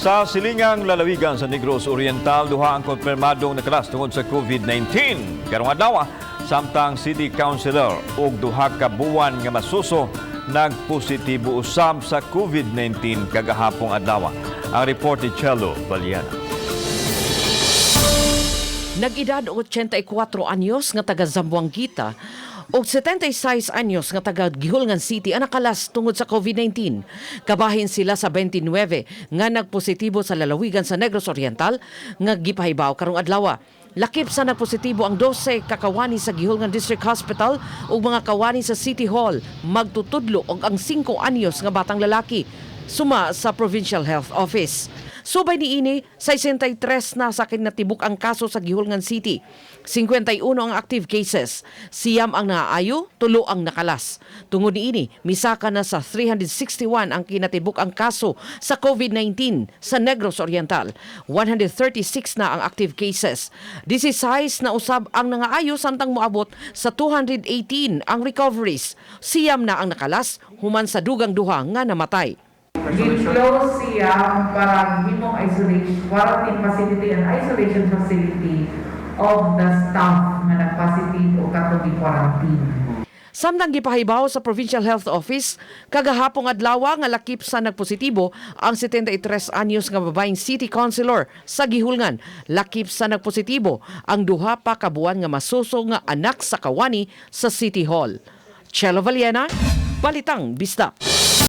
Sa silingang lalawigan sa Negros Oriental, duha ang konfirmadong nakalas tungod sa COVID-19. Karong adlaw, Samtang City Councilor ug duha ka buwan nga masuso nagpositibo usab sa COVID-19 kagahapong adlaw. Ang report ni Chelo Baliana. Nag-edad 84 anyos nga taga Zamboanguita o 76 anyos nga taga Guihulngan City ang nakalas tungod sa COVID-19. Kabahin sila sa 29 nga nagpositibo sa lalawigan sa Negros Oriental nga gipahibaw karong adlaw. Lakip sa nagpositibo ang 12 kakawani sa Guihulngan District Hospital ug mga kawani sa City Hall. Magtutudlo og ang 5 anyos nga batang lalaki suma sa Provincial Health Office. Subay niini, 63 na sa kinatibuk ang kaso sa Guihulngan City. 51 ang active cases. Siyam ang naaayo, 3 ang nakalas. Tungod niini, misaka na sa 361 ang kinatibuk ang kaso sa COVID-19 sa Negros Oriental. 136 na ang active cases. 16 na usab ang nangaayo samtang moabot sa 218 ang recoveries. Siyam na ang nakalas human sa dugang duha nga namatay. Di-close siya para himong isolation, quarantine facility and isolation facility of the staff na nag-positive o katong quarantine. Samtang gipahibaw sa Provincial Health Office, kagahapong adlaw nga lakip sa nagpositibo ang 73 anyos nga babaeng City Councilor sa Guihulngan. Lakip sa nagpositibo ang duha pa ka buwan nga masuso nga anak sa kawani sa City Hall. Chelo Baliana, Balitang Bisdak.